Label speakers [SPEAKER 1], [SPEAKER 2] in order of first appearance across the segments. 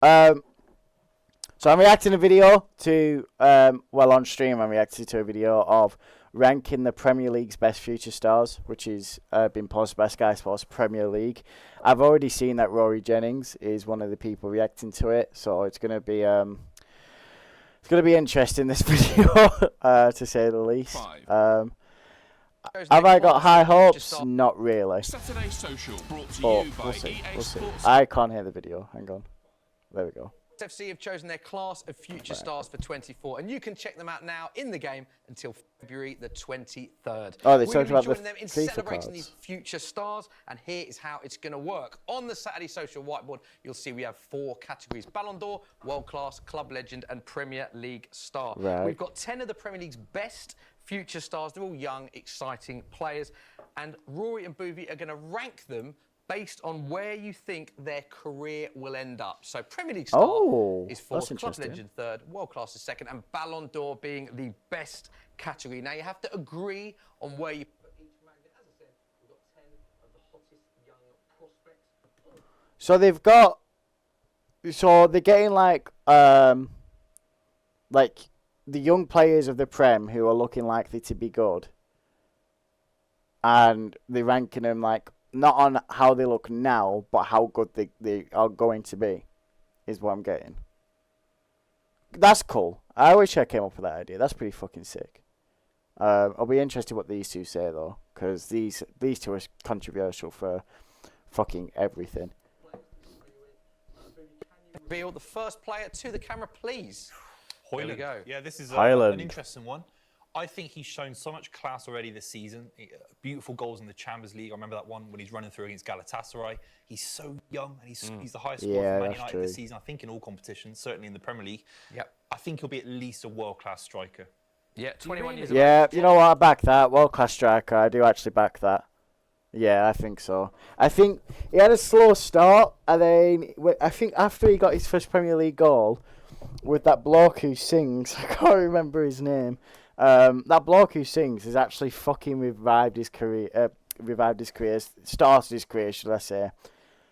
[SPEAKER 1] Um, so I'm reacting a video to on stream I'm reacting to a video of ranking the Premier League's best future stars, which is been posted by Sky Sports Premier League. I've already seen that Rory Jennings is one of the people reacting to it, so it's gonna be interesting, this video, to say the least. Have I got high hopes? Not really.
[SPEAKER 2] Saturday Social brought to
[SPEAKER 1] But
[SPEAKER 2] you by
[SPEAKER 1] we'll see.
[SPEAKER 2] EA
[SPEAKER 1] We'll see.
[SPEAKER 2] Sports.
[SPEAKER 1] I can't hear the video. Hang on. There we go.
[SPEAKER 3] FC have chosen their class of future stars for 24, and you can check them out now in the game until February the 23rd.
[SPEAKER 1] Oh, they
[SPEAKER 3] We're
[SPEAKER 1] talked
[SPEAKER 3] going to
[SPEAKER 1] about
[SPEAKER 3] be
[SPEAKER 1] the
[SPEAKER 3] joining them in
[SPEAKER 1] FIFA
[SPEAKER 3] celebrating
[SPEAKER 1] cards.
[SPEAKER 3] these future stars, and here is how it's going to work. On the Saturday Social whiteboard, you'll see we have 4 categories: Ballon d'Or, World Class, Club Legend, and Premier League Star.
[SPEAKER 1] Right.
[SPEAKER 3] We've got 10 of the Premier League's best future stars. They're all young, exciting players, and Rory and Boovie are going to rank them based on where you think their career will end up. So Premier League star is fourth,
[SPEAKER 1] that's
[SPEAKER 3] Club
[SPEAKER 1] interesting.
[SPEAKER 3] Legend third, World Class is second, and Ballon d'Or being the best category. Now you have to agree on where you put each magnet. As I said, we've got 10 of the hottest young prospects.
[SPEAKER 1] So they've got. So they're getting like the young players of the Prem who are looking likely to be good, and they're ranking them like not on how they look now, but how good they are going to be, is what I'm getting. That's cool. I wish I came up with that idea. That's pretty fucking sick. I'll be interested what these two say though, because these two are controversial for fucking everything.
[SPEAKER 3] Reveal the first player to the camera, please.
[SPEAKER 4] Hoyland.
[SPEAKER 3] There we go.
[SPEAKER 4] Yeah, this is
[SPEAKER 1] Hoyland.
[SPEAKER 4] an interesting one. I think he's shown so much class already this season. Beautiful goals in the Champions League. I remember that one when he's running through against Galatasaray. He's so young, and he's the highest scorer
[SPEAKER 1] Yeah,
[SPEAKER 4] for Man
[SPEAKER 1] that's
[SPEAKER 4] United
[SPEAKER 1] true.
[SPEAKER 4] this season. I think in all competitions, certainly in the Premier League.
[SPEAKER 3] Yep.
[SPEAKER 4] I think he'll be at least a world-class striker.
[SPEAKER 3] Yeah, 21 years
[SPEAKER 1] Yeah,
[SPEAKER 3] old.
[SPEAKER 1] you know what? I back that. World class striker. I do actually back that. Yeah, I think so. I think he had a slow start, and then I think after he got his first Premier League goal with that bloke who sings, I can't remember his name. That bloke who sings has actually fucking revived his career. Started his career, should I say? As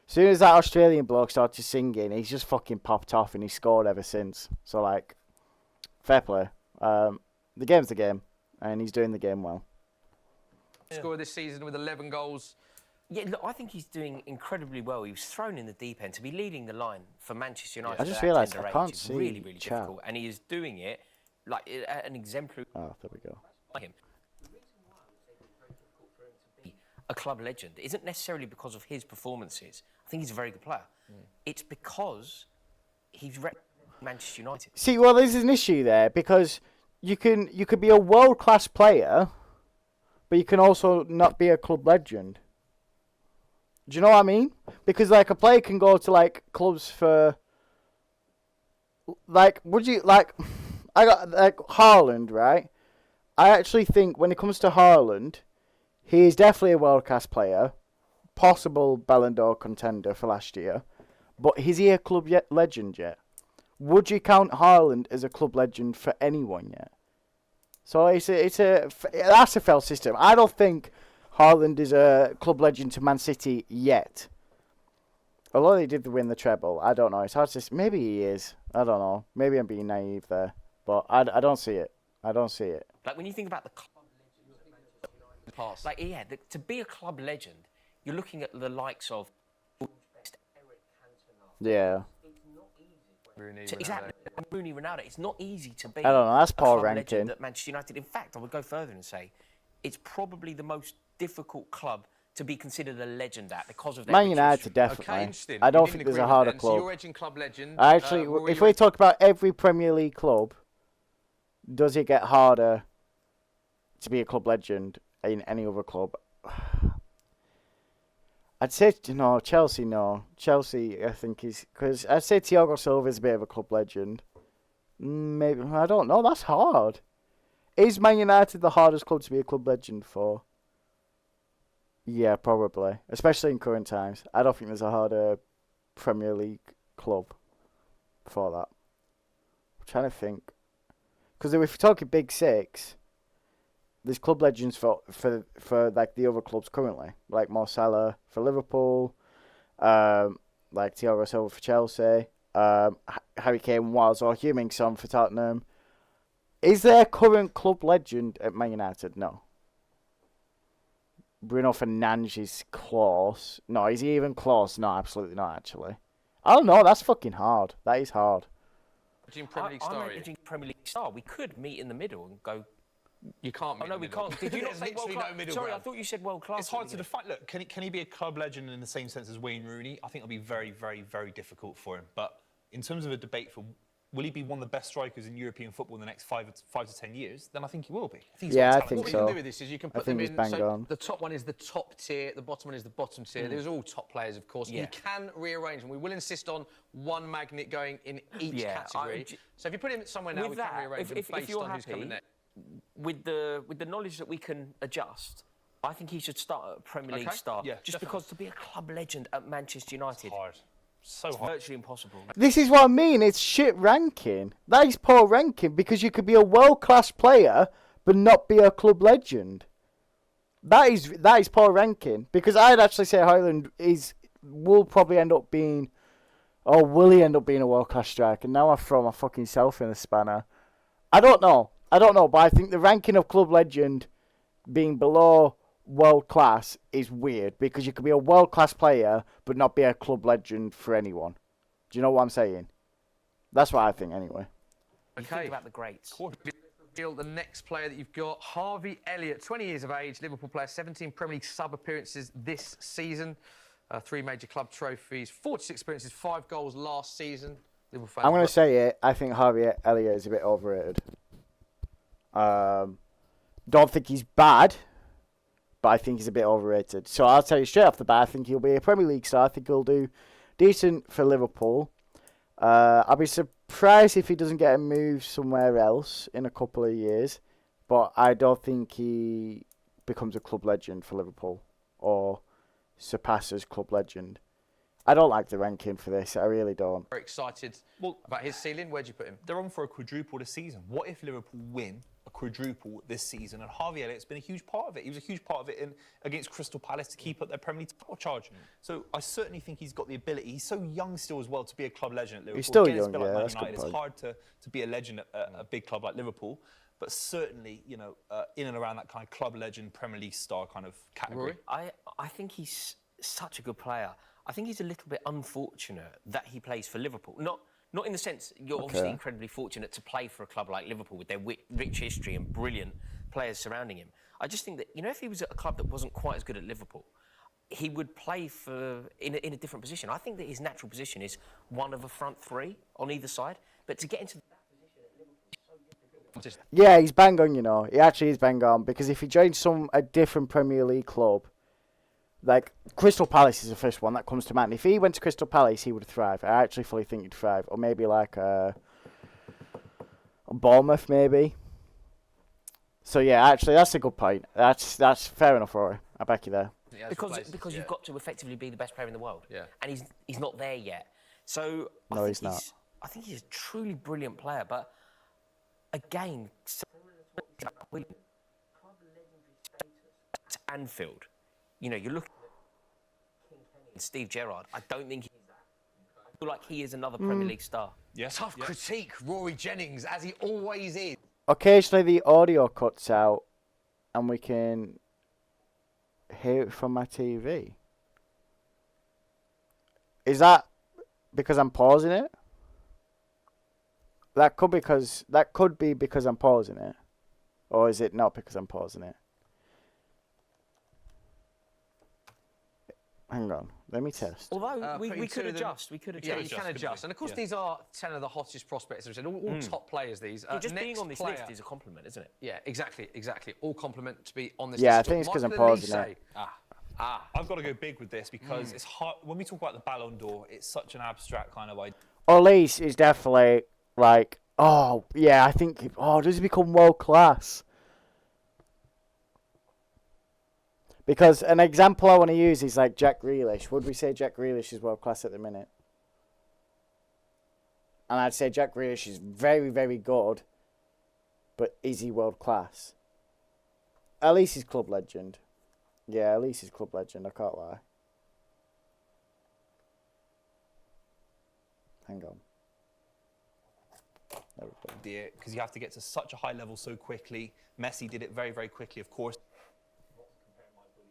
[SPEAKER 1] soon as that Australian bloke started singing, he's just fucking popped off, and he's scored ever since. So like, fair play. The game's the game, and he's doing the game well.
[SPEAKER 3] Scorer this season with 11 goals.
[SPEAKER 5] Yeah, look, I think he's doing incredibly well. He was thrown in the deep end to be leading the line for Manchester United.
[SPEAKER 1] I just
[SPEAKER 5] at that
[SPEAKER 1] realised
[SPEAKER 5] tender
[SPEAKER 1] I
[SPEAKER 5] age
[SPEAKER 1] can't
[SPEAKER 5] is
[SPEAKER 1] see
[SPEAKER 5] really, really
[SPEAKER 1] chat.
[SPEAKER 5] difficult, and he is doing it like at an exemplary
[SPEAKER 1] Oh, there we go.
[SPEAKER 5] by him. The reason why I would say it's very difficult for him to be a club legend isn't necessarily because of his performances. I think he's a very good player. It's because he's Manchester United.
[SPEAKER 1] See, well, there's an issue there because you could be a world class player, but you can also not be a club legend. Do you know what I mean? Because like a player can go to like clubs for like, would you like? I got like Haaland, right? I actually think when it comes to Haaland, he is definitely a world class player, possible Ballon d'Or contender for last year, but is he a club legend yet? Would you count Haaland as a club legend for anyone yet? So that's a failed system. I don't think Haaland is a club legend to Man City yet. Although they did win the treble, I don't know. It's hard to say. Maybe he is. I don't know. Maybe I'm being naive there, but I don't see it. I don't see it.
[SPEAKER 5] Like when you think about the club legend,
[SPEAKER 3] Pass.
[SPEAKER 5] like yeah, to be a club legend, you're looking at the likes of Eric Cantona.
[SPEAKER 1] Yeah.
[SPEAKER 5] It's not easy.
[SPEAKER 3] Rooney,
[SPEAKER 5] Exactly. Rooney, Ronaldo. It's not easy to be.
[SPEAKER 1] I don't know, that's
[SPEAKER 5] a
[SPEAKER 1] poor
[SPEAKER 5] club
[SPEAKER 1] ranking.
[SPEAKER 5] legend at Manchester United. In fact, I would go further and say it's probably the most difficult club to be considered a legend at because of their
[SPEAKER 1] Man
[SPEAKER 5] rich
[SPEAKER 1] United,
[SPEAKER 5] history.
[SPEAKER 1] definitely.
[SPEAKER 3] Okay, interesting.
[SPEAKER 1] I don't
[SPEAKER 3] We
[SPEAKER 1] think
[SPEAKER 3] didn't
[SPEAKER 1] there's a
[SPEAKER 3] agree
[SPEAKER 1] harder
[SPEAKER 3] then. So
[SPEAKER 1] club.
[SPEAKER 3] you're edging club legend.
[SPEAKER 1] Actually,
[SPEAKER 3] Rory,
[SPEAKER 1] if
[SPEAKER 3] you're
[SPEAKER 1] we talk about every Premier League club, does it get harder to be a club legend in any other club? I'd say no. Chelsea, no. Chelsea, I think is because I'd say Thiago Silva's a bit of a club legend. Maybe I don't know. That's hard. Is Man United the hardest club to be a club legend for? Yeah, probably. Especially in current times. I don't think there's a harder Premier League club for that. I'm trying to think. Because if we're talking Big Six, there's club legends for like the other clubs currently. Like Mo Salah for Liverpool. Like Thiago Silva for Chelsea. Harry Kane was, or Heung-min Son for Tottenham. Is there a current club legend at Man United? No. Bruno Fernandes is close. No, is he even close? No, absolutely not, actually. I don't know, that's fucking hard. That is hard.
[SPEAKER 3] Premier League star.
[SPEAKER 5] I'm managing Premier League star. We could meet in the middle and go.
[SPEAKER 3] You can't.
[SPEAKER 5] Oh no, we can't. Did you not say world class? Sorry, I thought you said world class.
[SPEAKER 4] It's hard to define. Look, can he be a club legend in the same sense as Wayne Rooney? I think it'll be very, very, very difficult for him. But in terms of a debate for will he be one of the best strikers in European football in the next 5 to 10 years, then I think he will be. I think
[SPEAKER 1] Yeah, I
[SPEAKER 3] what
[SPEAKER 1] think
[SPEAKER 3] you
[SPEAKER 1] so.
[SPEAKER 3] can do with this is you can put them
[SPEAKER 1] he's
[SPEAKER 3] in.
[SPEAKER 1] bang
[SPEAKER 3] So
[SPEAKER 1] on.
[SPEAKER 3] the top one is the top tier, the bottom one is the bottom tier. There's all top players, of course.
[SPEAKER 5] Yeah.
[SPEAKER 3] You can rearrange them. We will insist on one magnet going in each category. So if you put him somewhere now,
[SPEAKER 5] With
[SPEAKER 3] we
[SPEAKER 5] that,
[SPEAKER 3] can rearrange them
[SPEAKER 5] if
[SPEAKER 3] based
[SPEAKER 5] you're
[SPEAKER 3] on who's coming
[SPEAKER 5] happy,
[SPEAKER 3] next.
[SPEAKER 5] with the knowledge that we can adjust, I think he should start at a Premier League
[SPEAKER 3] Okay.
[SPEAKER 5] star.
[SPEAKER 4] Yeah,
[SPEAKER 5] just
[SPEAKER 4] definitely.
[SPEAKER 5] because to be a club legend at Manchester United,
[SPEAKER 4] Hard. So
[SPEAKER 5] it's
[SPEAKER 4] hard.
[SPEAKER 5] virtually impossible.
[SPEAKER 1] This is what I mean. It's shit ranking. That is poor ranking because you could be a world-class player but not be a club legend. That is poor ranking because I'd actually say Højlund will probably end up being, or will he end up being a world-class striker? Now I've thrown my fucking self in a spanner. I don't know, but I think the ranking of club legend being below world class is weird because you could be a world class player but not be a club legend for anyone. Do you know what I'm saying? That's what I think anyway.
[SPEAKER 5] You
[SPEAKER 3] Okay.
[SPEAKER 5] think about the greats.
[SPEAKER 3] Reveal the next player that you've got, Harvey Elliott, 20 years of age, Liverpool player, 17 Premier League sub appearances this season, 3 major club trophies, 46 appearances, 5 goals last season. Liverpool fans
[SPEAKER 1] I'm going to say it. I think Harvey Elliott is a bit overrated. Don't think he's bad, but I think he's a bit overrated. So I'll tell you straight off the bat, I think he'll be a Premier League star. I think he'll do decent for Liverpool. I'll be surprised if he doesn't get a move somewhere else in a couple of years, but I don't think he becomes a club legend for Liverpool or surpasses club legend. I don't like the ranking for this. I really don't.
[SPEAKER 3] very excited about his ceiling. Where'd you put him?
[SPEAKER 4] They're on for a quadruple this season. What if Liverpool win a quadruple this season? And Harvey Elliott's been a huge part of it. He was a huge part of it against Crystal Palace to keep up their Premier League title charge. So I certainly think he's got the ability. He's so young still as well to be a club legend at Liverpool.
[SPEAKER 1] He's still
[SPEAKER 4] Again, it's a
[SPEAKER 1] young,
[SPEAKER 4] bit like
[SPEAKER 1] yeah,
[SPEAKER 4] Man
[SPEAKER 1] that's a good
[SPEAKER 4] United. It's
[SPEAKER 1] point.
[SPEAKER 4] hard to be a legend at a big club like Liverpool. But certainly, in and around that kind of club legend, Premier League star kind of category.
[SPEAKER 3] Rory?
[SPEAKER 5] I think he's such a good player. I think he's a little bit unfortunate that he plays for Liverpool. Not in the sense you're obviously incredibly fortunate to play for a club like Liverpool with their rich history and brilliant players surrounding him. I just think that if he was at a club that wasn't quite as good at Liverpool, he would play in a different position. I think that his natural position is one of a front three on either side. But to get into
[SPEAKER 1] Yeah, he's bang on, He actually is bang on because if he joins a different Premier League club, like Crystal Palace is the first one that comes to mind. If he went to Crystal Palace, he would thrive. I actually fully think he'd thrive. Or maybe like a Bournemouth, maybe. So yeah, actually, that's a good point. That's fair enough, Rory. I back you there.
[SPEAKER 3] Yeah,
[SPEAKER 5] because you've got to effectively be the best player in the world.
[SPEAKER 3] Yeah.
[SPEAKER 5] And he's not there yet. So
[SPEAKER 1] No, he's not.
[SPEAKER 5] I think he's a truly brilliant player, but again, to Anfield, you look at Steve Gerrard. I don't think I feel like he is another Premier League star.
[SPEAKER 4] Yeah.
[SPEAKER 3] Tough critique, Rory Jennings, as he always is.
[SPEAKER 1] Occasionally, the audio cuts out, and we can hear it from my TV. Is that because I'm pausing it? That could be because I'm pausing it, or is it not because I'm pausing it? Hang on, let me test.
[SPEAKER 5] Although we
[SPEAKER 3] putting
[SPEAKER 5] could
[SPEAKER 3] two of them-
[SPEAKER 5] adjust. We could
[SPEAKER 3] Yeah,
[SPEAKER 5] adjust.
[SPEAKER 3] you can adjust. And of course, these are 10 of the hottest prospects. As I said, all top players, these.
[SPEAKER 5] Just being
[SPEAKER 3] Next
[SPEAKER 5] on this
[SPEAKER 3] player-
[SPEAKER 5] list is a compliment, isn't it?
[SPEAKER 3] Yeah, exactly. All compliment to be on this
[SPEAKER 1] Yeah,
[SPEAKER 3] list.
[SPEAKER 1] I think it's 'cause I'm
[SPEAKER 3] Michael
[SPEAKER 1] pausing
[SPEAKER 3] Elise.
[SPEAKER 1] it.
[SPEAKER 4] I've got to go big with this because it's hard. When we talk about the Ballon d'Or, it's such an abstract kind of idea.
[SPEAKER 1] Olise is definitely like, oh yeah, I think. Oh, does he become world class? Because an example I want to use is like Jack Grealish. Would we say Jack Grealish is world class at the minute? And I'd say Jack Grealish is very, very good, but is he world class? At least he's club legend. Yeah, at least he's club legend. I can't lie. Hang on. There we go.
[SPEAKER 4] Because you have to get to such a high level so quickly. Messi did it very, very quickly, of course.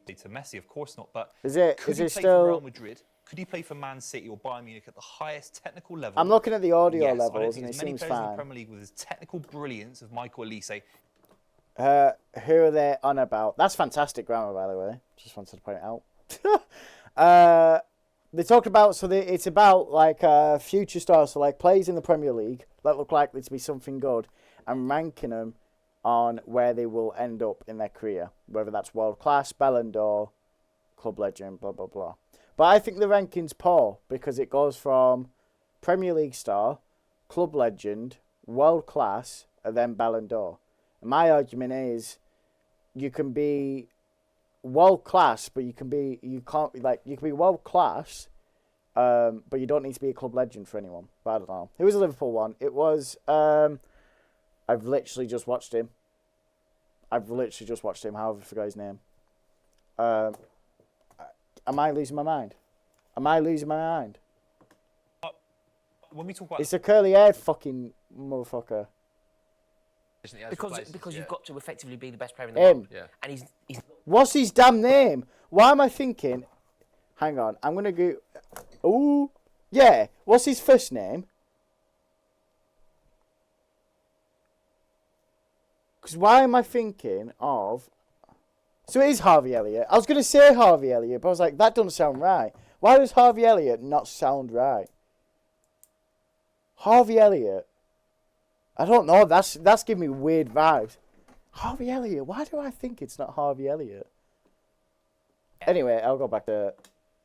[SPEAKER 4] To Messi, of course not. But
[SPEAKER 1] Is it
[SPEAKER 4] could he play
[SPEAKER 1] still?
[SPEAKER 4] for Real Madrid? Could he play for Man City or Bayern Munich at the highest technical level?
[SPEAKER 1] I'm looking at the audio
[SPEAKER 4] yes, I don't
[SPEAKER 1] levels,
[SPEAKER 4] think
[SPEAKER 1] and it
[SPEAKER 4] there's many
[SPEAKER 1] seems
[SPEAKER 4] players in the
[SPEAKER 1] fine.
[SPEAKER 4] Premier League with the technical brilliance of Michael Elise.
[SPEAKER 1] Who are they on about? That's fantastic grammar, by the way. Just wanted to point it out. They talked about, it's about like future stars, so like players in the Premier League that look likely to be something good, and ranking them on where they will end up in their career, whether that's world class, Ballon d'Or, club legend, blah blah blah. But I think the ranking's poor because it goes from Premier League star, club legend, world class, and then Ballon d'Or. And my argument is, you can be world class, but you can be world class, but you don't need to be a club legend for anyone. But I don't know. Who was the Liverpool one? It was. I've literally just watched him. However, I forgot his name. Am I losing my mind?
[SPEAKER 4] When we talk about
[SPEAKER 1] It's a curly-haired fucking motherfucker.
[SPEAKER 5] Because you've got to effectively be the best player in the
[SPEAKER 1] Him.
[SPEAKER 5] world. Yeah. And he's
[SPEAKER 1] What's his damn name? Why am I thinking? Hang on, I'm gonna go. Ooh, yeah. What's his first name? Because why am I thinking of? So it is Harvey Elliott. I was gonna say Harvey Elliott, but I was like, that doesn't sound right. Why does Harvey Elliott not sound right? Harvey Elliott. I don't know. That's giving me weird vibes. Harvey Elliott. Why do I think it's not Harvey Elliott? Anyway, I'll go back to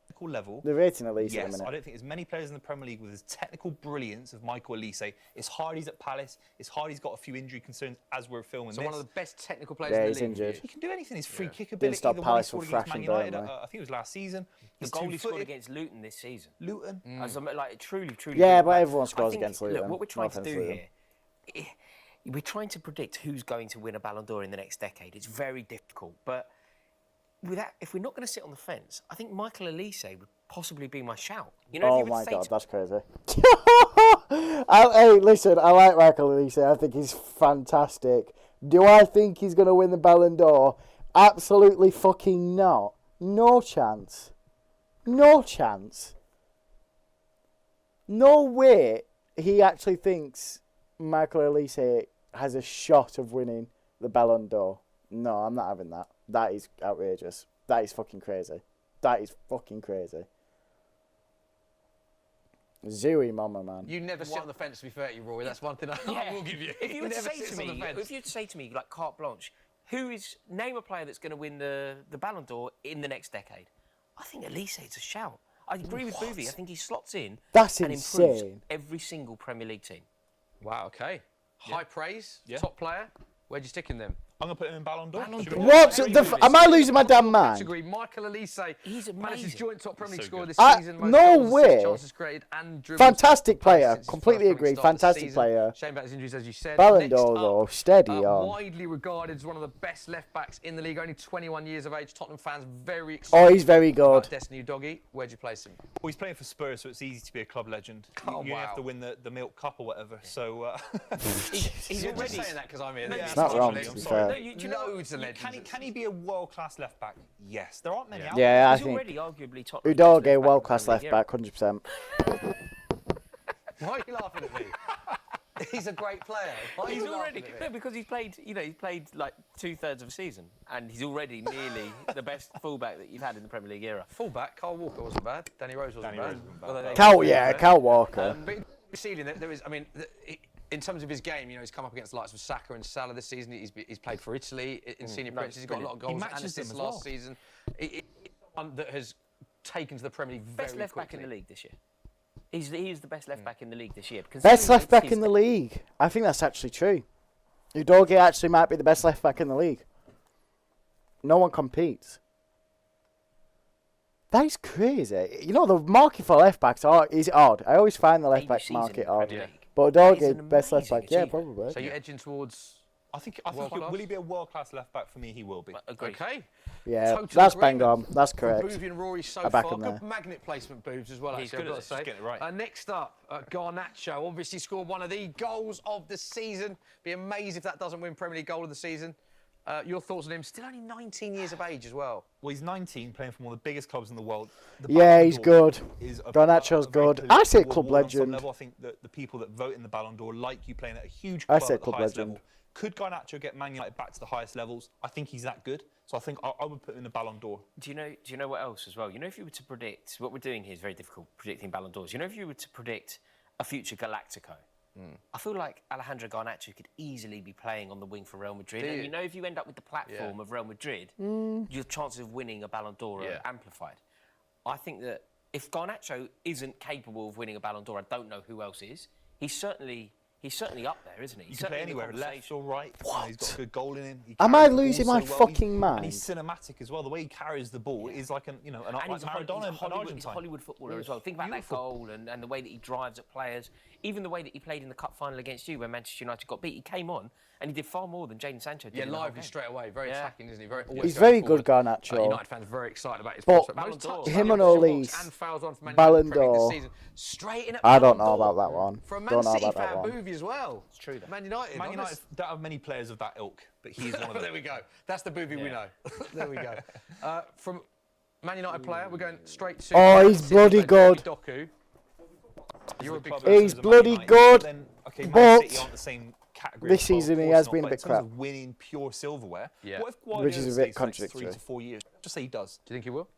[SPEAKER 4] technical level.
[SPEAKER 1] the rating at least in a
[SPEAKER 4] Yes,
[SPEAKER 1] minute.
[SPEAKER 4] I don't think there's many players in the Premier League with the technical brilliance of Michael Elise. It's hard he's at Palace. It's hard he's got a few injury concerns as we're filming
[SPEAKER 3] So
[SPEAKER 4] this.
[SPEAKER 3] one of the best technical players
[SPEAKER 1] Yeah,
[SPEAKER 3] in
[SPEAKER 1] he's
[SPEAKER 3] the league.
[SPEAKER 1] injured.
[SPEAKER 4] He can do anything. His free kick
[SPEAKER 1] Didn't
[SPEAKER 4] ability,
[SPEAKER 1] stop
[SPEAKER 4] the one he
[SPEAKER 1] Palace
[SPEAKER 4] scored
[SPEAKER 1] from
[SPEAKER 4] against Man
[SPEAKER 1] thrashing
[SPEAKER 4] United,
[SPEAKER 1] Burnley.
[SPEAKER 4] I think it was last season.
[SPEAKER 5] the
[SPEAKER 4] He's
[SPEAKER 5] goal he scored
[SPEAKER 4] two-footed.
[SPEAKER 5] against Luton this season.
[SPEAKER 4] Luton.
[SPEAKER 5] As like truly.
[SPEAKER 1] Yeah,
[SPEAKER 5] good
[SPEAKER 1] but
[SPEAKER 5] player.
[SPEAKER 1] everyone
[SPEAKER 5] I
[SPEAKER 1] scores
[SPEAKER 5] think,
[SPEAKER 1] against Luton.
[SPEAKER 5] Look, what we're
[SPEAKER 1] No
[SPEAKER 5] trying to
[SPEAKER 1] offence,
[SPEAKER 5] do
[SPEAKER 1] Luton.
[SPEAKER 5] here, we're trying to predict who's going to win a Ballon d'Or in the next decade. It's very difficult, but if we're not going to sit on the fence, I think Michael Elise would possibly be my shout. You know, if
[SPEAKER 1] Oh
[SPEAKER 5] you would
[SPEAKER 1] my
[SPEAKER 5] say
[SPEAKER 1] god,
[SPEAKER 5] to
[SPEAKER 1] that's crazy. Hey, listen, I like Michael Elise. I think he's fantastic. Do I think he's going to win the Ballon d'Or? Absolutely fucking not. No chance. No chance. No way he actually thinks Michael Elise has a shot of winning the Ballon d'Or. No, I'm not having that. That is outrageous. That is fucking crazy. That is fucking crazy. Zooey mama, man.
[SPEAKER 3] You never sit on the fence to be fair to you, Rory. That's one thing I will give you.
[SPEAKER 5] If you would
[SPEAKER 3] never
[SPEAKER 5] say
[SPEAKER 3] sits
[SPEAKER 5] to
[SPEAKER 3] on the
[SPEAKER 5] me,
[SPEAKER 3] fence.
[SPEAKER 5] if you'd say to me like carte blanche, name a player that's going to win the Ballon d'Or in the next decade? I think Elise is a shout. I agree with Boovy. I think he slots in
[SPEAKER 1] That's
[SPEAKER 5] and improves
[SPEAKER 1] insane.
[SPEAKER 5] every single Premier League team.
[SPEAKER 3] Wow, okay. High praise,
[SPEAKER 4] Yeah.
[SPEAKER 3] top player. Where'd you stick him then?
[SPEAKER 4] I'm going to put him in Ballon d'Or.
[SPEAKER 3] Ballon
[SPEAKER 4] Should we-
[SPEAKER 3] d'Or.
[SPEAKER 1] What?
[SPEAKER 3] Very
[SPEAKER 1] The
[SPEAKER 3] good.
[SPEAKER 1] am I losing my damn mind?
[SPEAKER 3] Category, Michael Elise.
[SPEAKER 5] He's
[SPEAKER 3] Palace's
[SPEAKER 5] amazing.
[SPEAKER 3] joint top Premier League
[SPEAKER 4] So
[SPEAKER 3] scorer
[SPEAKER 4] good.
[SPEAKER 3] this
[SPEAKER 1] I-
[SPEAKER 3] season. most
[SPEAKER 1] no
[SPEAKER 3] goals,
[SPEAKER 1] way.
[SPEAKER 3] 6 chances created and dribbles.
[SPEAKER 1] Fantastic player.
[SPEAKER 3] Since his
[SPEAKER 1] Completely
[SPEAKER 3] first Premier League
[SPEAKER 1] agree.
[SPEAKER 3] start of the
[SPEAKER 1] Fantastic
[SPEAKER 3] season.
[SPEAKER 1] player.
[SPEAKER 3] Shame about his injuries, as you said.
[SPEAKER 1] Ballon
[SPEAKER 3] Next
[SPEAKER 1] d'Or,
[SPEAKER 3] up,
[SPEAKER 1] though. Steady on.
[SPEAKER 3] widely regarded as one of the best left backs in the league. Only 21 years of age. Tottenham fans very
[SPEAKER 1] Oh,
[SPEAKER 3] excited.
[SPEAKER 1] he's very good.
[SPEAKER 3] about Destiny Doggy. Where'd you place him?
[SPEAKER 4] Well, he's playing for Spurs, so it's easy to be a club legend.
[SPEAKER 3] Oh,
[SPEAKER 4] you have
[SPEAKER 3] wow.
[SPEAKER 4] to win the Milk Cup or whatever. So
[SPEAKER 5] He's
[SPEAKER 3] You're
[SPEAKER 5] already
[SPEAKER 3] just saying that because I'm here.
[SPEAKER 4] Yeah,
[SPEAKER 1] It's not wrong,
[SPEAKER 4] I'm
[SPEAKER 1] to be
[SPEAKER 4] sorry.
[SPEAKER 1] fair.
[SPEAKER 5] Do you know
[SPEAKER 3] Loads of legends.
[SPEAKER 4] can he be a world-class left-back? Yes. There aren't many out
[SPEAKER 1] Yeah, I
[SPEAKER 5] he's
[SPEAKER 1] think
[SPEAKER 5] already arguably Tottenham's
[SPEAKER 1] Udoge,
[SPEAKER 5] best
[SPEAKER 1] world class
[SPEAKER 5] left
[SPEAKER 1] left
[SPEAKER 5] back in the
[SPEAKER 1] back, 100%.
[SPEAKER 3] Why are you laughing at me? He's a great player. Why are
[SPEAKER 5] He's
[SPEAKER 3] you laughing
[SPEAKER 5] already
[SPEAKER 3] at me?
[SPEAKER 5] no, because he's played like 2/3 of a season, and he's already nearly the best fullback that you've had in the Premier League era.
[SPEAKER 3] Fullback, Carl Walker wasn't bad. Danny Rose wasn't
[SPEAKER 4] Danny
[SPEAKER 3] bad.
[SPEAKER 4] Rose wasn't bad.
[SPEAKER 3] Although they-
[SPEAKER 1] Cal Walker.
[SPEAKER 3] But in the ceiling, there is. I mean, in terms of his game, you know, he's come up against the likes of Saka and Salah this season. He's played for Italy in senior princes. He's got a lot of
[SPEAKER 4] He
[SPEAKER 3] goals
[SPEAKER 4] matches
[SPEAKER 3] and assists
[SPEAKER 4] them as
[SPEAKER 3] last
[SPEAKER 4] well.
[SPEAKER 3] season. One that has taken to the Premier League very
[SPEAKER 5] Best left back
[SPEAKER 3] quickly.
[SPEAKER 5] in the league this year. He is the best left back in the league this year.
[SPEAKER 1] Best
[SPEAKER 5] Considering
[SPEAKER 1] left
[SPEAKER 5] it's
[SPEAKER 1] back
[SPEAKER 5] his-
[SPEAKER 1] in the league. I think that's actually true. Udoge actually might be the best left back in the league. No one competes. That is crazy. You know, the market for left backs is odd. I always find the left
[SPEAKER 5] Debut
[SPEAKER 1] back
[SPEAKER 5] season
[SPEAKER 1] market
[SPEAKER 5] in the
[SPEAKER 1] odd.
[SPEAKER 5] Premier League.
[SPEAKER 1] But
[SPEAKER 5] That is
[SPEAKER 1] Udoge,
[SPEAKER 5] an
[SPEAKER 1] best left
[SPEAKER 5] amazing
[SPEAKER 1] back. Yeah,
[SPEAKER 5] achievement.
[SPEAKER 1] probably.
[SPEAKER 3] So you're edging towards
[SPEAKER 4] I think will he be a world-class left-back? For me, he will be.
[SPEAKER 5] Agreed.
[SPEAKER 3] Okay.
[SPEAKER 1] Yeah,
[SPEAKER 3] Total
[SPEAKER 1] that's bang
[SPEAKER 3] agreement
[SPEAKER 1] on. That's
[SPEAKER 3] from
[SPEAKER 1] correct.
[SPEAKER 3] Boovy and Rory so
[SPEAKER 1] I back
[SPEAKER 3] far.
[SPEAKER 1] him
[SPEAKER 3] Good
[SPEAKER 1] there.
[SPEAKER 3] magnet placement, Boobs, as well,
[SPEAKER 5] He's
[SPEAKER 3] actually,
[SPEAKER 5] good
[SPEAKER 3] I've got
[SPEAKER 5] at
[SPEAKER 3] to say.
[SPEAKER 4] Just getting it right.
[SPEAKER 3] Next up, Garnacho obviously scored one of the goals of the season. Be amazed if that doesn't win Premier League goal of the season. Your thoughts on him? Still only 19 years of age as well.
[SPEAKER 4] Well, he's 19, playing for one of the biggest clubs in the world. The
[SPEAKER 1] Yeah,
[SPEAKER 4] Ballon
[SPEAKER 1] he's
[SPEAKER 4] d'Or
[SPEAKER 1] good.
[SPEAKER 4] is
[SPEAKER 1] Garnacho's
[SPEAKER 4] a very
[SPEAKER 1] good. I say
[SPEAKER 4] political
[SPEAKER 1] club
[SPEAKER 4] award on some
[SPEAKER 1] legend.
[SPEAKER 4] level. I think that the people that vote in the Ballon d'Or like you playing at a huge
[SPEAKER 1] I
[SPEAKER 4] club
[SPEAKER 1] say
[SPEAKER 4] at the
[SPEAKER 1] club
[SPEAKER 4] highest
[SPEAKER 1] legend.
[SPEAKER 4] level. Could Garnacho get Man United back to the highest levels? I think he's that good. So I think I would put him in the Ballon d'Or.
[SPEAKER 5] Do you know what else as well? You know, if you were to predict, what we're doing here is very difficult, predicting Ballon d'Ors. You know, if you were to predict a future Galactico, I feel like Alejandro Garnacho could easily be playing on the wing for Real Madrid.
[SPEAKER 3] Do
[SPEAKER 5] And
[SPEAKER 3] you?
[SPEAKER 5] you know, if you end up with the platform of Real Madrid, your chances of winning a Ballon d'Or are amplified. I think that if Garnacho isn't capable of winning a Ballon d'Or, I don't know who else is. He's certainly up there, isn't he?
[SPEAKER 4] You can play anywhere, left or right. He's got a good goal in him. He
[SPEAKER 1] Am I
[SPEAKER 4] carries the ball
[SPEAKER 1] losing
[SPEAKER 4] so
[SPEAKER 1] my
[SPEAKER 4] well.
[SPEAKER 1] fucking
[SPEAKER 4] And
[SPEAKER 1] mind?
[SPEAKER 4] he's cinematic as well. The way he carries the ball is like an
[SPEAKER 5] And
[SPEAKER 4] like
[SPEAKER 5] he's a
[SPEAKER 4] Maradona in
[SPEAKER 5] He's a
[SPEAKER 4] Argentine.
[SPEAKER 5] Hollywood footballer as well. Think about
[SPEAKER 4] Beautiful.
[SPEAKER 5] that goal and the way that he drives at players. Even the way that he played in the cup final against you when Manchester United got beat. He came on and he did far more than Jadon Sancho did.
[SPEAKER 3] Yeah,
[SPEAKER 5] in the whole
[SPEAKER 3] lively
[SPEAKER 5] game.
[SPEAKER 3] straight away. Very attacking, isn't he? Always
[SPEAKER 1] He's
[SPEAKER 3] going
[SPEAKER 1] very
[SPEAKER 3] forward.
[SPEAKER 1] good, Garnacho.
[SPEAKER 3] United fans very excited about his
[SPEAKER 1] But
[SPEAKER 3] prospect. Most touches
[SPEAKER 1] him
[SPEAKER 3] in
[SPEAKER 1] and
[SPEAKER 3] the box
[SPEAKER 1] Olise,
[SPEAKER 3] and fouls on for Man
[SPEAKER 1] Ballon
[SPEAKER 3] United Premier League
[SPEAKER 1] d'Or.
[SPEAKER 3] this season. Straight in at
[SPEAKER 1] I don't
[SPEAKER 3] Ballon
[SPEAKER 1] know
[SPEAKER 3] d'Or.
[SPEAKER 1] about that one.
[SPEAKER 3] For a Man
[SPEAKER 1] Don't know
[SPEAKER 3] City
[SPEAKER 1] about that
[SPEAKER 3] fan,
[SPEAKER 1] one.
[SPEAKER 3] Boovy as well. It's
[SPEAKER 5] true, though.
[SPEAKER 3] Man United.
[SPEAKER 4] Man United
[SPEAKER 3] honest.
[SPEAKER 4] don't have many players of that ilk, but he's one of them.
[SPEAKER 3] There we go. That's the Boovy we know. There we go. From Man United player, we're going straight to.
[SPEAKER 1] Oh,
[SPEAKER 3] Man
[SPEAKER 1] he's
[SPEAKER 3] City
[SPEAKER 1] bloody
[SPEAKER 3] player,
[SPEAKER 1] good.
[SPEAKER 3] Doku. You're a big
[SPEAKER 4] Club
[SPEAKER 3] fan.
[SPEAKER 1] He's
[SPEAKER 4] as a Man
[SPEAKER 1] bloody
[SPEAKER 4] United,
[SPEAKER 1] good,
[SPEAKER 4] but then, okay, Man
[SPEAKER 1] but
[SPEAKER 4] City aren't the same category.
[SPEAKER 1] this
[SPEAKER 4] as well, of
[SPEAKER 1] season he
[SPEAKER 4] course
[SPEAKER 1] has
[SPEAKER 4] not,
[SPEAKER 1] been a
[SPEAKER 4] but
[SPEAKER 1] bit
[SPEAKER 4] in terms
[SPEAKER 1] crap.
[SPEAKER 4] of winning pure silverware.
[SPEAKER 3] Yeah.
[SPEAKER 4] What if Guardiola
[SPEAKER 1] Which is a bit
[SPEAKER 4] stays for the next
[SPEAKER 1] contradictory.
[SPEAKER 4] 3 to 4 years? Just say he does.
[SPEAKER 3] Do you think he will?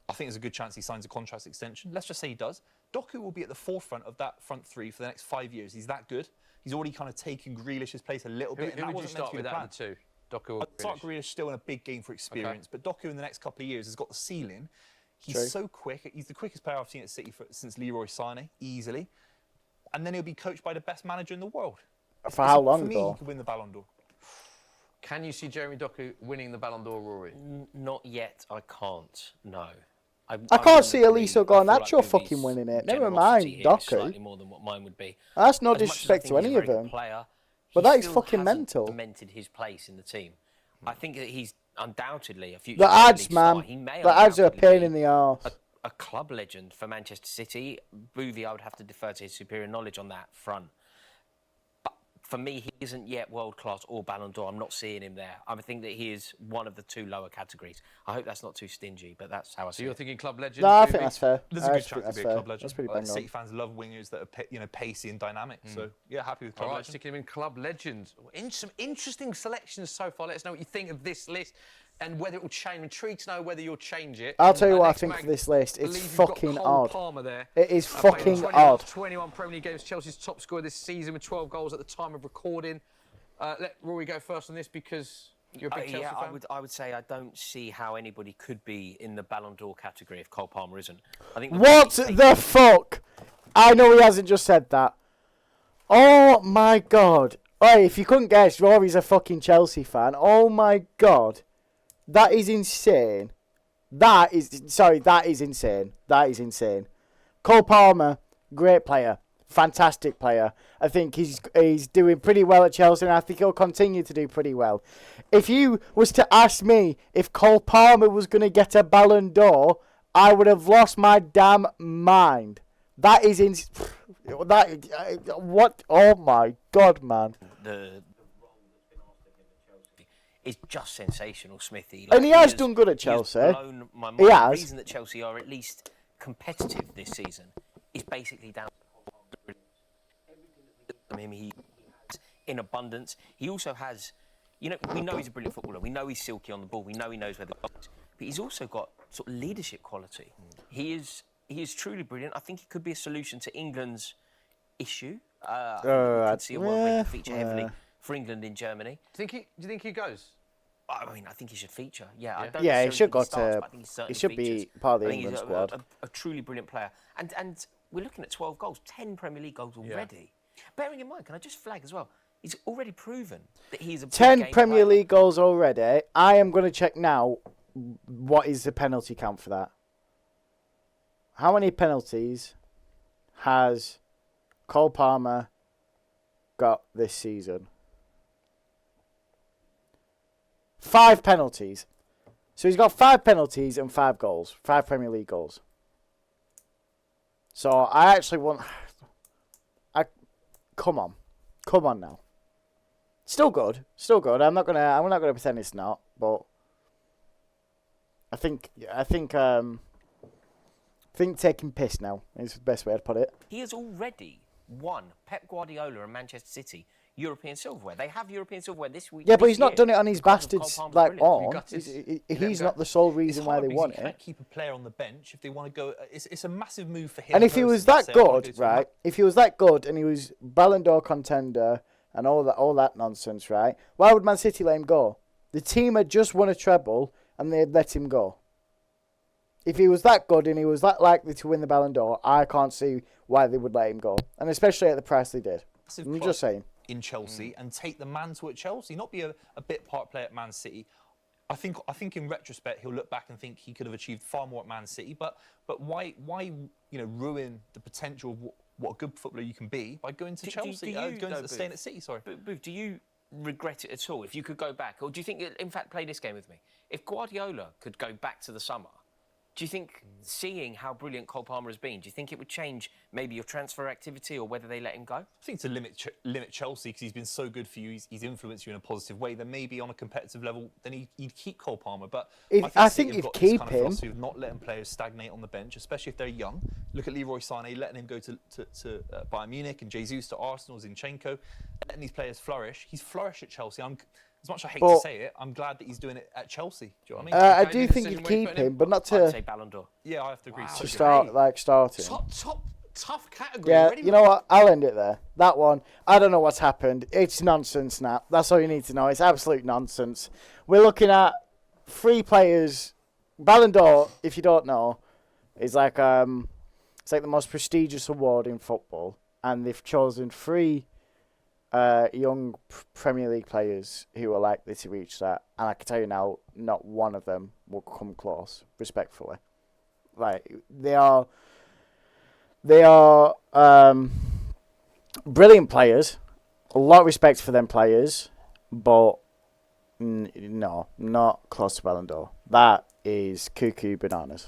[SPEAKER 4] I think there's a good chance he signs a contract extension. Let's just say he does. Doku will be at the forefront of that front three for the next 5 years. He's that good. He's already kind of taken Grealish's place a little
[SPEAKER 3] Who,
[SPEAKER 4] bit. and
[SPEAKER 3] who
[SPEAKER 4] that
[SPEAKER 3] would you
[SPEAKER 4] wasn't meant
[SPEAKER 3] start
[SPEAKER 4] to be
[SPEAKER 3] with
[SPEAKER 4] the
[SPEAKER 3] out
[SPEAKER 4] plan.
[SPEAKER 3] of the two? Doku or
[SPEAKER 4] I'd start
[SPEAKER 3] Grealish?
[SPEAKER 4] Grealish still in a big game for experience, but Doku in the next couple of years has got the ceiling. He's
[SPEAKER 1] True.
[SPEAKER 4] so quick. He's the quickest player I've seen at City since Leroy Sané, easily. And then he'll be coached by the best manager in the world.
[SPEAKER 1] For how long,
[SPEAKER 4] For me,
[SPEAKER 1] though?
[SPEAKER 4] he could win the Ballon d'Or.
[SPEAKER 3] Can you see Jeremy Doku winning the Ballon d'Or, Rory?
[SPEAKER 5] Not yet. I can't. No.
[SPEAKER 1] I can't see Aliso Garnacho
[SPEAKER 5] Boovy's
[SPEAKER 1] fucking winning it. Never
[SPEAKER 5] generosity
[SPEAKER 1] mind,
[SPEAKER 5] here is
[SPEAKER 1] Doku.
[SPEAKER 5] Slightly more than what mine would be.
[SPEAKER 1] That's no
[SPEAKER 5] As much as I
[SPEAKER 1] disrespect
[SPEAKER 5] think
[SPEAKER 1] to
[SPEAKER 5] he's
[SPEAKER 1] any
[SPEAKER 5] a
[SPEAKER 1] of
[SPEAKER 5] very good
[SPEAKER 1] them.
[SPEAKER 5] player,
[SPEAKER 1] But
[SPEAKER 5] he
[SPEAKER 1] that is
[SPEAKER 5] still
[SPEAKER 1] fucking
[SPEAKER 5] hasn't
[SPEAKER 1] mental.
[SPEAKER 5] cemented his place in the team. I think that he's undoubtedly a future.
[SPEAKER 1] The
[SPEAKER 5] Premier
[SPEAKER 1] ads,
[SPEAKER 5] League star.
[SPEAKER 1] man.
[SPEAKER 5] He may
[SPEAKER 1] The ads are a
[SPEAKER 5] undoubtedly
[SPEAKER 1] pain
[SPEAKER 5] be
[SPEAKER 1] in the arse.
[SPEAKER 5] a club legend for Manchester City. Boovy, I would have to defer to his superior knowledge on that front. But for me, he isn't yet world class or Ballon d'Or. I'm not seeing him there. I think that he is one of the two lower categories. I hope that's not too stingy, but that's how I
[SPEAKER 3] So
[SPEAKER 5] see
[SPEAKER 3] you're
[SPEAKER 5] it.
[SPEAKER 3] thinking club legend?
[SPEAKER 1] No, I
[SPEAKER 3] Boovy?
[SPEAKER 1] think that's fair.
[SPEAKER 4] There's
[SPEAKER 1] I
[SPEAKER 4] a good
[SPEAKER 1] think
[SPEAKER 4] chance
[SPEAKER 1] that's
[SPEAKER 4] to be a
[SPEAKER 1] fair.
[SPEAKER 4] club legend.
[SPEAKER 1] That's pretty
[SPEAKER 4] Like,
[SPEAKER 1] bang on.
[SPEAKER 4] City fans love wingers that are pacey and dynamic. So yeah, happy with club
[SPEAKER 3] All right,
[SPEAKER 4] legend.
[SPEAKER 3] sticking him in club legend. Some interesting selections so far. Let us know what you think of this list and whether it will change. I'm intrigued to know whether you'll change it.
[SPEAKER 1] I'll tell you what I
[SPEAKER 3] Next,
[SPEAKER 1] think
[SPEAKER 3] Mag,
[SPEAKER 1] of this list. It's
[SPEAKER 3] believe you've got
[SPEAKER 1] fucking
[SPEAKER 3] Cole
[SPEAKER 1] odd.
[SPEAKER 3] Palmer there.
[SPEAKER 1] It is
[SPEAKER 3] Played
[SPEAKER 1] fucking
[SPEAKER 3] 21
[SPEAKER 1] odd.
[SPEAKER 3] 21 Premier League games. Chelsea's top scorer this season with 12 goals at the time of recording. Let Rory go first on this because you're a big Chelsea
[SPEAKER 5] yeah,
[SPEAKER 3] fan.
[SPEAKER 5] I would say I don't see how anybody could be in the Ballon d'Or category if Cole Palmer isn't. I think
[SPEAKER 1] What the fuck? I know he hasn't just said that. Oh my god. Hey, if you couldn't guess, Rory's a fucking Chelsea fan. Oh my god. That is insane. That is insane. That is insane. Cole Palmer, great player. Fantastic player. I think he's doing pretty well at Chelsea, and I think he'll continue to do pretty well. If you was to ask me if Cole Palmer was going to get a Ballon d'Or, I would have lost my damn mind. That is what? Oh my god, man!
[SPEAKER 5] the role that's been asked of him at Chelsea is just sensational, Smithy.
[SPEAKER 1] And he has
[SPEAKER 5] has
[SPEAKER 1] done good at
[SPEAKER 5] he has
[SPEAKER 1] Chelsea.
[SPEAKER 5] blown my mind.
[SPEAKER 1] He
[SPEAKER 5] The
[SPEAKER 1] has.
[SPEAKER 5] reason that Chelsea are at least competitive this season is basically down to everything that we do from him. He has in abundance. He also has, we know he's a brilliant footballer. We know he's silky on the ball. We know he knows where the ball is. But he's also got sort of leadership quality. He is truly brilliant. I think he could be a solution to England's issue. I think we could see a world win to feature heavily for England in Germany.
[SPEAKER 3] Do you think he goes?
[SPEAKER 5] I mean, I think he should feature. Yeah, I
[SPEAKER 3] Yeah.
[SPEAKER 5] don't
[SPEAKER 1] Yeah, he
[SPEAKER 5] necessarily
[SPEAKER 1] should
[SPEAKER 5] think
[SPEAKER 1] go
[SPEAKER 5] starts,
[SPEAKER 1] to-
[SPEAKER 5] but I think he certainly
[SPEAKER 1] should be
[SPEAKER 5] features.
[SPEAKER 1] part of the
[SPEAKER 5] I think
[SPEAKER 1] England
[SPEAKER 5] he's
[SPEAKER 1] squad.
[SPEAKER 5] a truly brilliant player. And we're looking at 12 goals, 10 Premier League goals already. Bearing in mind, can I just flag as well, he's already proven that he's a big
[SPEAKER 1] 10
[SPEAKER 5] game
[SPEAKER 1] Premier
[SPEAKER 5] player.
[SPEAKER 1] League goals already. I am going to check now what is the penalty count for that. How many penalties has Cole Palmer got this season? 5 penalties. So he's got 5 penalties and 5 goals. 5 Premier League goals. So I actually want... Come on now. Still good. I'm not gonna pretend it's not, but I think taking piss now is the best way to put it.
[SPEAKER 5] He has already won Pep Guardiola and Manchester City European silverware. They have European silverware this week.
[SPEAKER 1] Yeah, but
[SPEAKER 5] this
[SPEAKER 1] he's not
[SPEAKER 5] year
[SPEAKER 1] done it on his
[SPEAKER 5] because of
[SPEAKER 1] bastards
[SPEAKER 5] Cole Palmer's
[SPEAKER 1] like
[SPEAKER 5] brilliance.
[SPEAKER 1] on. He's not the sole reason
[SPEAKER 4] It's
[SPEAKER 1] why
[SPEAKER 4] hard
[SPEAKER 1] they
[SPEAKER 4] because
[SPEAKER 1] want
[SPEAKER 4] you
[SPEAKER 1] it.
[SPEAKER 4] can't keep a player on the bench if they want to go. It's a massive move for him.
[SPEAKER 1] And if he was
[SPEAKER 4] personally
[SPEAKER 1] that
[SPEAKER 4] to say, "I wanna
[SPEAKER 1] good,
[SPEAKER 4] go to a
[SPEAKER 1] right? If he was that good and he was Ballon d'Or contender and all that nonsense, right? Why would Man City let him go? The team had just won a treble and they'd let him go. If he was that good and he was that likely to win the Ballon d'Or, I can't see why they would let him go. And especially at the price they did.
[SPEAKER 4] massive
[SPEAKER 1] I'm
[SPEAKER 4] club
[SPEAKER 1] just saying.
[SPEAKER 4] in Chelsea and take the mantle at Chelsea, not be a bit part player at Man City. I think in retrospect he'll look back and think he could have achieved far more at Man City. But why ruin the potential of what a good footballer you can be by going to Chelsea, staying at City? Sorry.
[SPEAKER 5] But do you regret it at all? If you could go back, or do you think, in fact, play this game with me? If Guardiola could go back to the summer, do you think, seeing how brilliant Cole Palmer has been, do you think it would change maybe your transfer activity or whether they let him go?
[SPEAKER 4] I think to limit Chelsea because he's been so good for you, he's influenced you in a positive way. Then maybe on a competitive level, then he'd keep Cole Palmer. But
[SPEAKER 1] I
[SPEAKER 4] City
[SPEAKER 1] think
[SPEAKER 4] have
[SPEAKER 1] if
[SPEAKER 4] got this
[SPEAKER 1] keep
[SPEAKER 4] kind of
[SPEAKER 1] him-
[SPEAKER 4] philosophy of not letting players stagnate on the bench, especially if they're young. Look at Leroy Sané, letting him go to Bayern Munich, and Jesus to Arsenal, Zinchenko, letting these players flourish. He's flourished at Chelsea. As much as I hate to say it, I'm glad that he's doing it at Chelsea. Do you know what I mean?
[SPEAKER 1] I
[SPEAKER 3] Okay,
[SPEAKER 1] do
[SPEAKER 3] the
[SPEAKER 1] think
[SPEAKER 3] decision
[SPEAKER 1] you'd
[SPEAKER 3] where you
[SPEAKER 1] keep
[SPEAKER 3] put him?
[SPEAKER 1] him, but not
[SPEAKER 5] I'd
[SPEAKER 1] to
[SPEAKER 5] say Ballon d'Or.
[SPEAKER 4] Yeah, I have to agree.
[SPEAKER 3] Wow.
[SPEAKER 4] So
[SPEAKER 1] to
[SPEAKER 4] good.
[SPEAKER 1] starting.
[SPEAKER 3] Tough category.
[SPEAKER 1] Yeah,
[SPEAKER 3] Already.
[SPEAKER 1] you know what? I'll end it there. That one, I don't know what's happened. It's nonsense, Nat. That's all you need to know. It's absolute nonsense. We're looking at 3 players. Ballon d'Or, if you don't know, is like it's like the most prestigious award in football, and they've chosen 3 young Premier League players who are likely to reach that. And I can tell you now, not one of them will come close. Respectfully, like they are brilliant players. A lot of respect for them players, but no, not close to Ballon d'Or. That is cuckoo bananas.